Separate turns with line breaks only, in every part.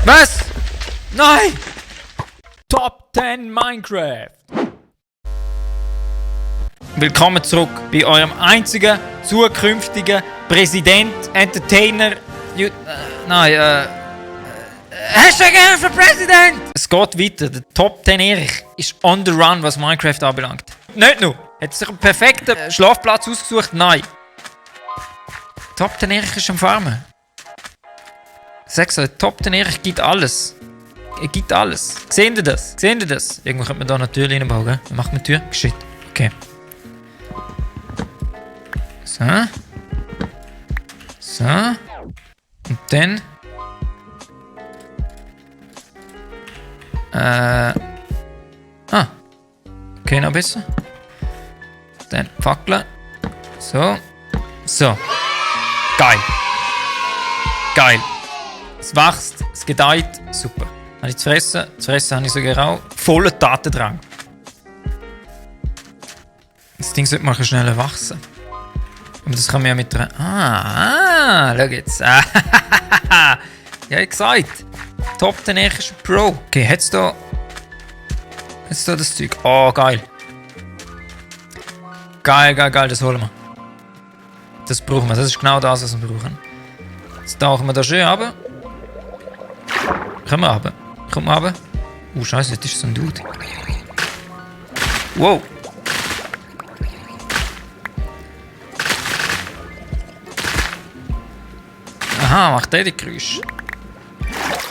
Was? Nein! Top 10 Minecraft. Willkommen zurück bei eurem einzigen zukünftigen Präsident, Entertainer, Hashtag für Präsident! Es geht weiter. Der Top 10 Erich ist on the run, was Minecraft anbelangt. Nicht nur. Hat sich einen perfekten Schlafplatz ausgesucht? Nein. Top 10 Erich ist am Farmen. Sag's euch, Top 10 Erich gibt alles. Er gibt alles. Seht ihr das? Seht ihr das? Irgendwo könnte man da eine Tür reinbauen, gell? Dann macht man die Tür. Shit. Okay. So. So. Und dann. Okay, noch besser. Dann Fackeln. So. So. Geil. Geil. Es wächst, es gedeiht. Super. Habe ich zu fressen? Zu fressen habe ich sogar auch. Voller Tatendrang. Das Ding sollte mal schneller wachsen. Aber das kann man ja mit der... schau jetzt. Ja, ich gesagt. Top, der nächste Pro. Okay, hat's da das Zeug. Oh, geil. Geil, das holen wir. Das brauchen wir. Das ist genau das, was wir brauchen. Jetzt tauchen wir da schön runter. Kommen wir runter. Kommt mal runter. Scheiße, das ist so ein Dude. Wow. Aha, macht der die Geräusche?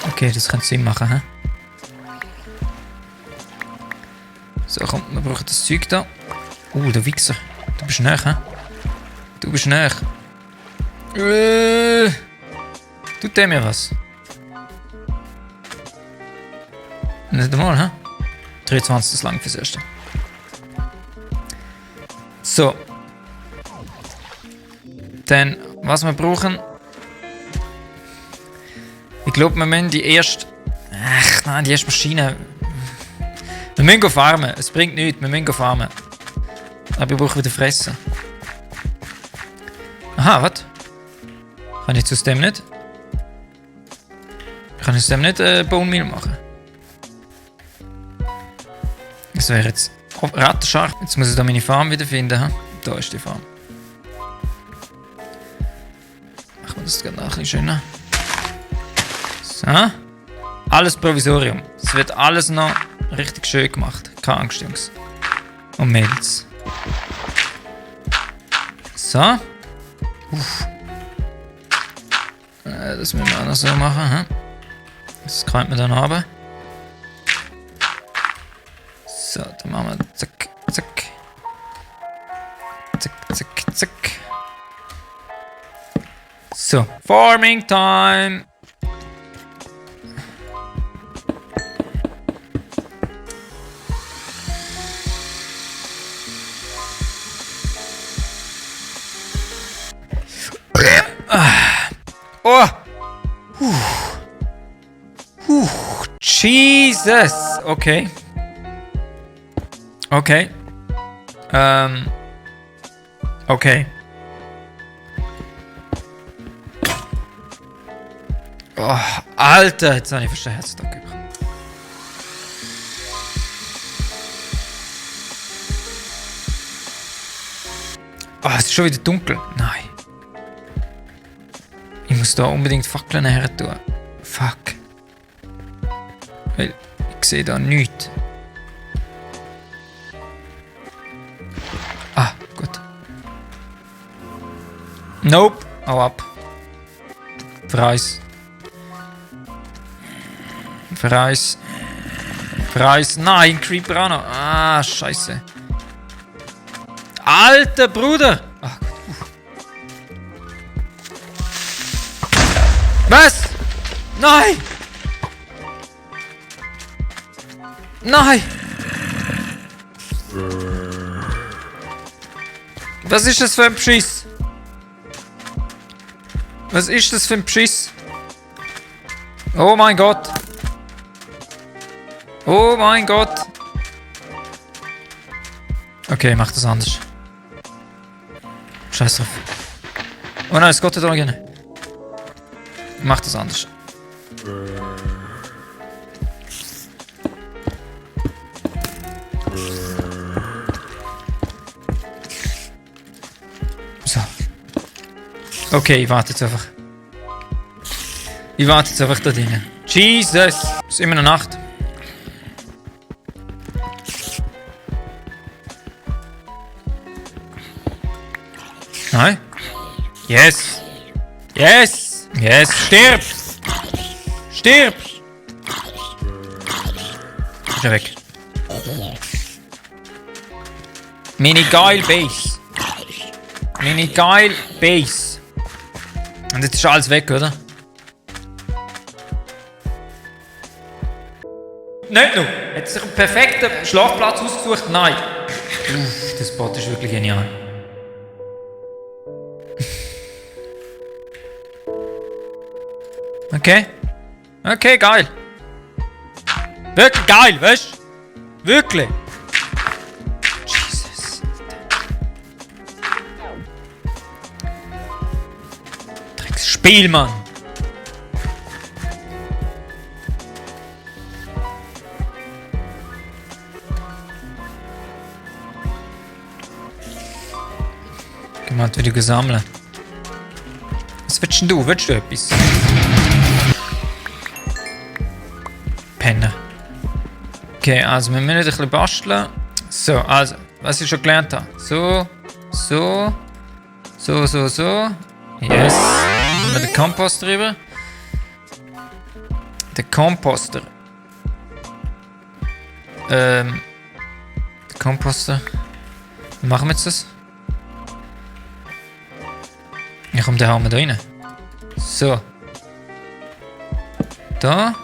Okay, das könnte Sinn machen, hä? So, komm, wir brauchen das Zeug da. Der Wichser. Du bist näher, hä? Du bist näher. Tut der mir was? Nicht einmal, hä? 23 ist lang fürs Erste. So. Dann, was wir brauchen... Ich glaube, wir müssen die erste... die erste Maschine... Wir müssen farmen. Es bringt nichts, wir müssen farmen. Aber wir brauchen wieder fressen. Aha, was? Kann ich aus dem nicht? Kann ich aus dem nicht Bone Meal machen? Das wäre jetzt... Oh, rattenscharf. Jetzt muss ich da meine Farm wiederfinden. He? Da ist die Farm. Machen wir das gerade noch ein bisschen schöner. So. Alles Provisorium. Es wird alles noch richtig schön gemacht. Keine Angst, Jungs. Und Mädels. So. Das müssen wir auch noch so machen. He? Das kriegt man dann runter. So, dann machen wir zack, zack. Zack, zack, zack. So, Farming Time. Oh! Jesus! Okay. Okay. Okay. Oh, Alter, jetzt habe ich fast den Herzinfarkt bekommen. Oh, es ist schon wieder dunkel. Nein. Ich muss da unbedingt Fackeln her tun. Fuck. Weil ich sehe da nichts. Ah, gut. Nope. Hau ab. Preis. Preis. Preis. Nein, Creeper auch noch. Ah, scheiße. Alter Bruder! Ach Gott. Was? Nein! Nein! Was ist das für ein Beschiss? Was ist das für ein Beschiss? Oh mein Gott! Oh mein Gott! Okay, mach das anders. Scheiß drauf. Oh nein, es geht da rein. Ich mach das anders. So. Okay, ich warte jetzt einfach. Ich warte jetzt einfach da drinnen. Jesus! Es ist immer noch Nacht. Nein? Yes! Yes! Yes! Stirb! Stirb! Ist er weg. Meine geile Base. Meine geile Base. Und jetzt ist alles weg, oder? Nicht nur. Hat sich einen perfekten Schlafplatz ausgesucht? Nein. Uff, das Bot ist wirklich genial. Okay. Okay, geil. Wirklich geil, weißt du? Wirklich. Jesus. Drecksspiel, Mann. Gemacht wieder gesammelt. Was willst denn du? Willst du etwas? Penner. Okay, also wir müssen ein bisschen basteln. So, also, was ich schon gelernt habe. So. Yes. Dann den Komposter drüber. Der Komposter. Der Komposter. Wie machen wir jetzt das? Ja, komm, den hauen wir da rein. So. Da.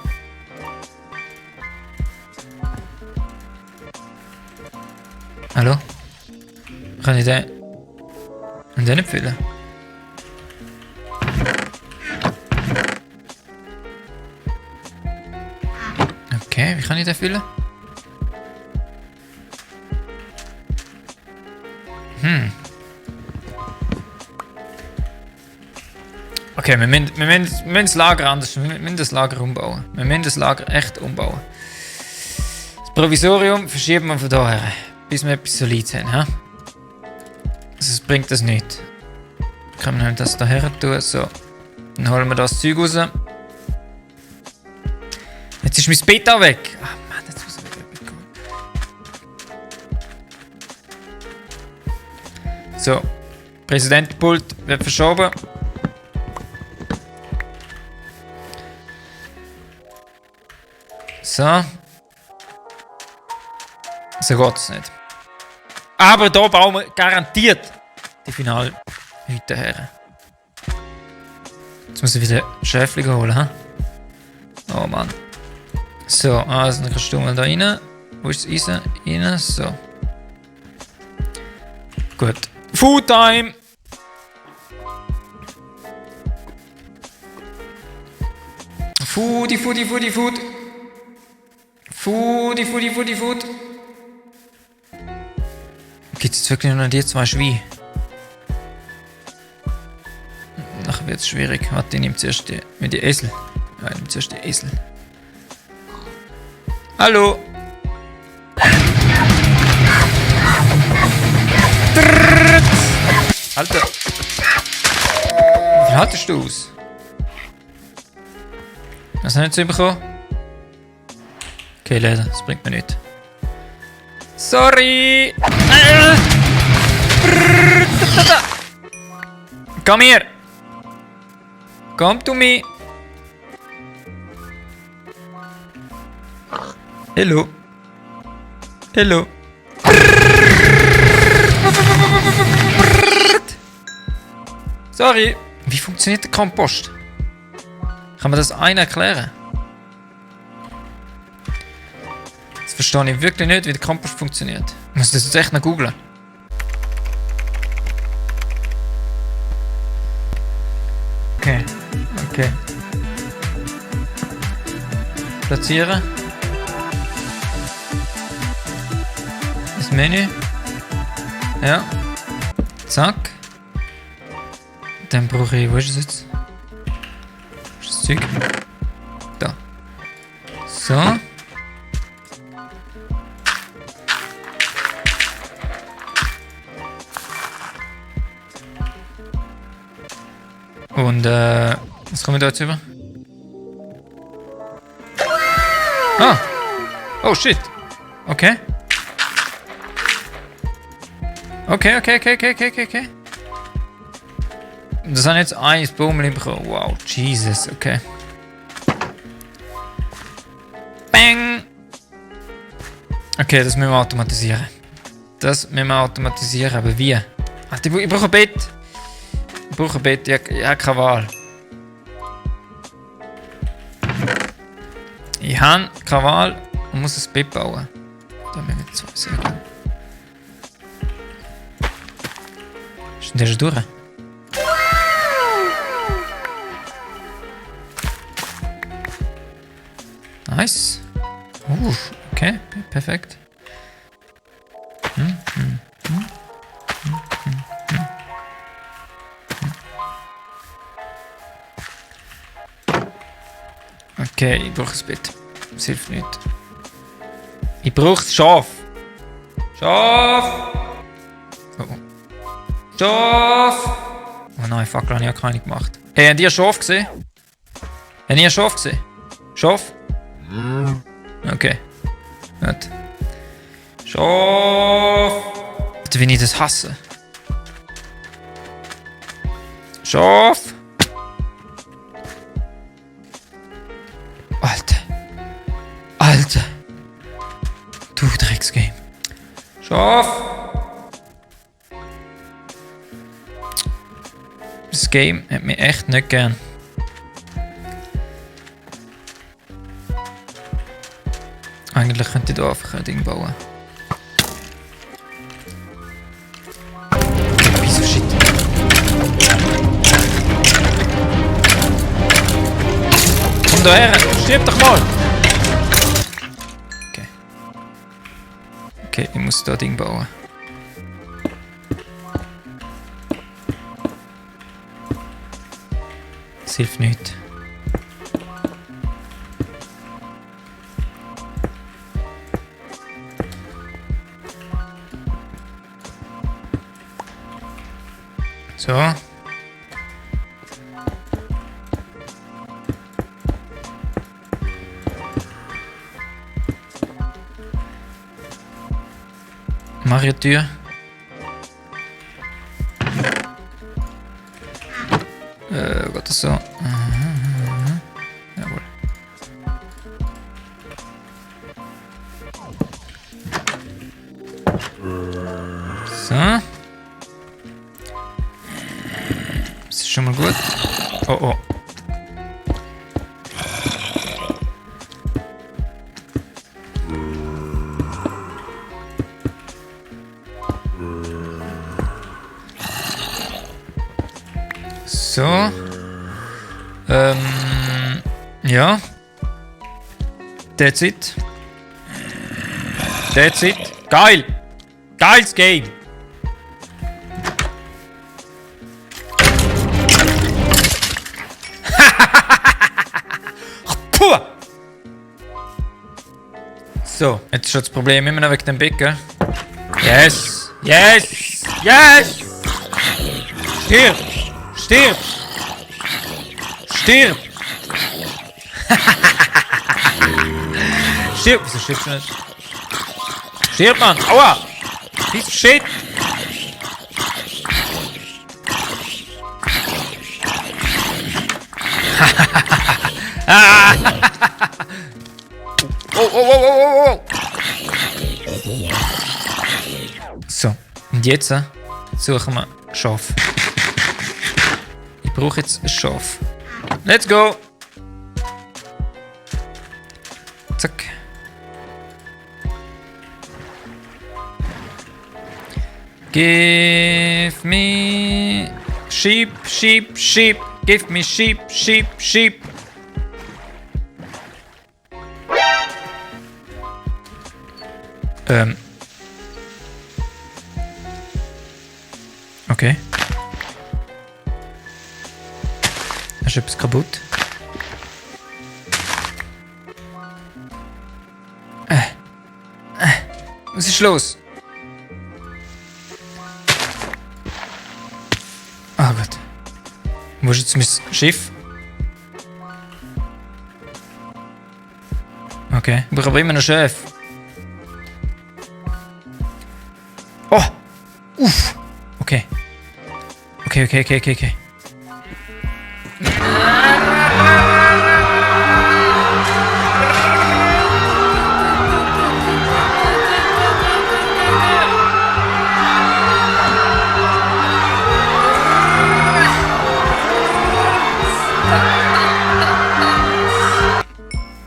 Hallo? Kann ich den nicht füllen? Okay, wie kann ich den füllen? Okay, wir müssen das Lager anders. Wir müssen das Lager umbauen. Wir müssen das Lager echt umbauen. Das Provisorium verschieben wir von daher. Bis wir etwas Solides haben, ha? Also es bringt das nicht. Können wir das da her tun, so. Dann holen wir das Zeug raus. Jetzt ist mein Bett auch weg. Ah Mann, jetzt muss ich wieder bekommen. So. Präsidentenpult wird verschoben. So. So geht es nicht. Aber da bauen wir garantiert die Finalhütte her. Jetzt muss ich wieder Schäfchen holen, ha? Oh Mann. So, also dann kannst du mal da rein. Wo ist das Eisen? Rein, so. Gut. Food Time! Food. Gibt es jetzt wirklich nur die zwei Schweine? Nachher wird es schwierig. Warte, ich nehme zuerst die Esel. Ja, ich nehme zuerst die Esel. Hallo! Alter! Wie viel hattest du aus? Hast du nicht zu bekommen? Okay, leider, das bringt mir nichts. Sorry! Komm her! Komm zu mir! Hallo! Hallo! Sorry! Wie funktioniert der Kompost? Kann man das einer erklären? Jetzt verstehe ich wirklich nicht, wie der Kompost funktioniert. Ich muss das jetzt echt noch googlen. Okay. Platzieren. Das Menü. Ja. Zack. Dann brauche ich... Wo ist es jetzt? Wo ist das Zeug? Da. So. Und was kommen wir da jetzt über? Ah! Oh shit! Okay. Okay. Das haben jetzt eins Baumel bekommen. Wow, Jesus, okay. Bang! Okay, das müssen wir automatisieren. Aber wie? Ach, ich brauche ein Bett. Ich habe keine Wahl. Ich habe keine Wahl und muss ein Bett bauen. Da müssen wir zwei sagen. Ist denn der schon durch? Nice. Okay, perfekt. Okay, ich brauche ein Bett. Das hilft nicht. Ich brauche das Schaf. Schaf! Schaf! Oh nein, fuck, habe ich ja keine gemacht. Hey, habt ihr ein Schaf gesehen? Habt ihr ein Schaf gesehen? Schaf? Okay. Gut. Schaf! Wie ich das hasse. Schaf! Alter! Du Drecksgame. Schaf! Das Game hat mich echt nicht gern. Eigentlich könnte ich da einfach ein Ding bauen. Wieso shit? Komm da her, stirb doch mal! Okay, ich muss da Ding bauen. Das hilft nicht. So. Mach ich die Tür. Geht das so? Jawohl. So. Das ist schon mal gut. Oh. So. Ja. That's it. Geil! Geiles Game! Puh! So, jetzt ist schon das Problem immer noch wegen dem Big, gell? Yes! Stirb! Wieso stirbst du nicht? Stirb, Mann! Aua! Piece of shit! Oh! So, und jetzt suchen wir Schaf. Ich brauche jetzt ein Schaf. Let's go! Zack. Give me sheep. Give me sheep. Okay. Ist etwas kaputt? Was ist los? Ah Gott. Wo ist jetzt mein Schiff? Okay, ich brauche aber immer noch Chef. Oh! Uff! Okay. Okay.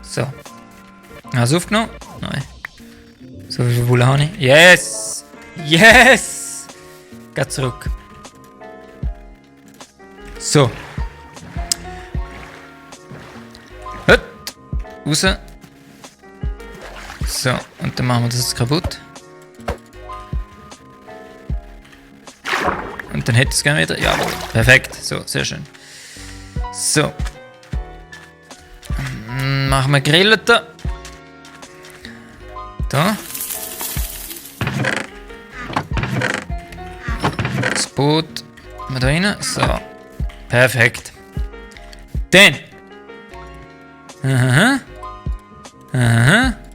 So. Hast du aufgenommen? Nein. So wie viel Wolle habe ich? Yes! Yes! Geht zurück. So. Hut. Raus. So. Und dann machen wir das jetzt kaputt. Und dann hätte ich es gerne wieder. Jawohl. Perfekt. So, sehr schön. So. Machen wir Grilleten. Da. Das Boot. Mal da rein. So. Perfekt. Dann. Aha.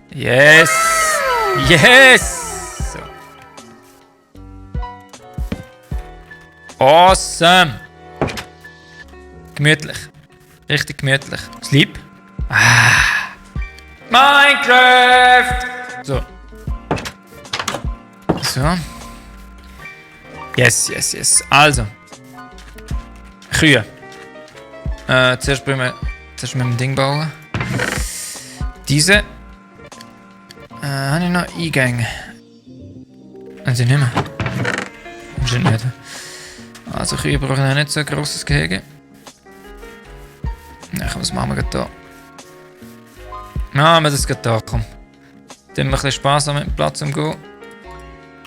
Yes. Yes. So. Awesome. Gemütlich. Richtig gemütlich. Sleep. Minecraft! So. So. Yes. Also. Kühe. Zuerst mit dem Ding bauen. Diese. Habe ich noch Eingänge? Also nicht mehr. Wahrscheinlich nicht. Also Kühe brauchen auch nicht so ein grosses Gehege. Ja, was machen wir gerade da? Machen wir das gerade da, komm. Dann haben wir ein bisschen Spaß mit dem Platz umgehen.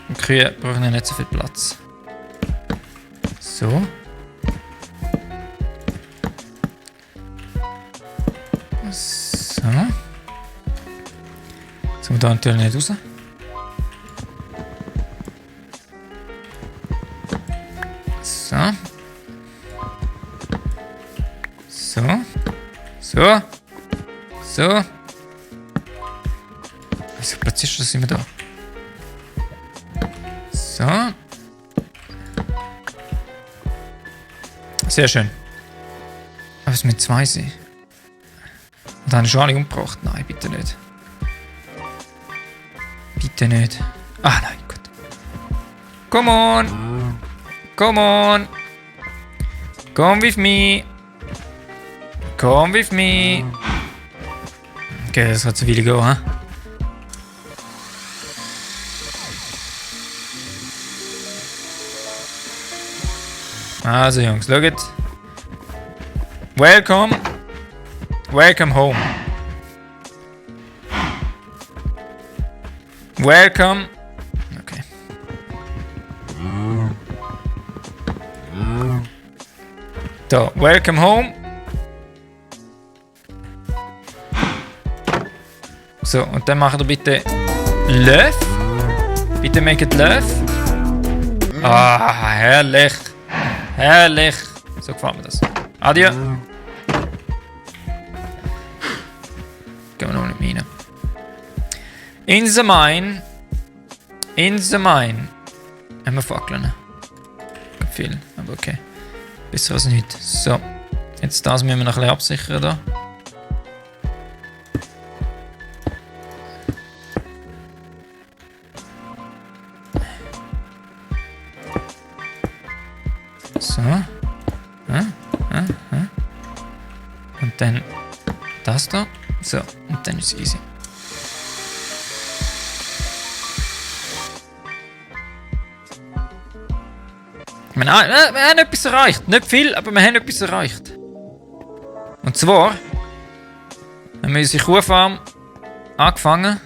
Und die Kühe brauchen ja nicht so viel Platz. So. So. Jetzt kommen wir da natürlich nicht raus. So. So. Wieso platzierst du das immer da? So. Sehr schön. Aber es müssen 2 sein. Und habe ich schon alle umgebracht? Nein, bitte nicht. Bitte nicht. Ah, nein, gut. Come on! Come with me! Come with me! Okay, das hat zu viel gehen, hä? Also Jungs, schaut. Welcome home. Welcome. Okay. So, welcome home. So, und dann macht ihr bitte Löff. Bitte make it Löff. Ah, herrlich. Herrlich. So gefällt mir das. Adieu. Gehen wir noch nicht rein. In the mine. Haben wir Fackeln. Viel, aber okay. Besser als nichts. So. Jetzt das müssen wir noch ein bisschen absichern da. So. Und dann das da. So. Und dann ist es easy. Wir haben etwas erreicht. Nicht viel, aber wir haben etwas erreicht. Und zwar haben wir unsere Kuhfarm angefangen.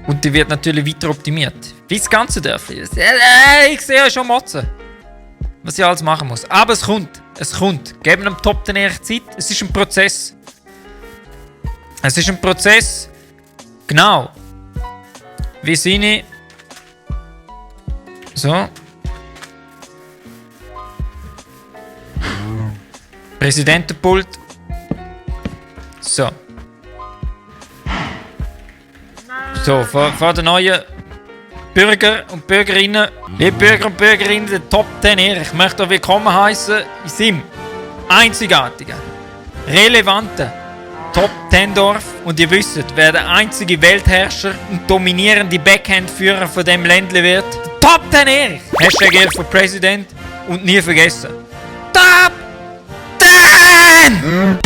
Und die wird natürlich weiter optimiert. Wie das ganze Dörfli. Ich sehe ja schon Motzen. Was ich alles machen muss. Aber es kommt. Es kommt. Geben dem Top 10 Erich Zeit. Es ist ein Prozess. Es ist ein Prozess. Genau. Wie seine... So. Präsidentenpult. So. So, von den neuen Bürger und Bürgerinnen, liebe Bürger und Bürgerinnen, der Top 10 Erich. Ich möchte euch willkommen heißen in seinem einzigartigen, relevanten Top 10 Dorf. Und ihr wisst, wer der einzige Weltherrscher und dominierende Backhand-Führer von dem Ländle wird. Der Top 10 Erich. Hashtag 11 für Präsident und nie vergessen. Top 10!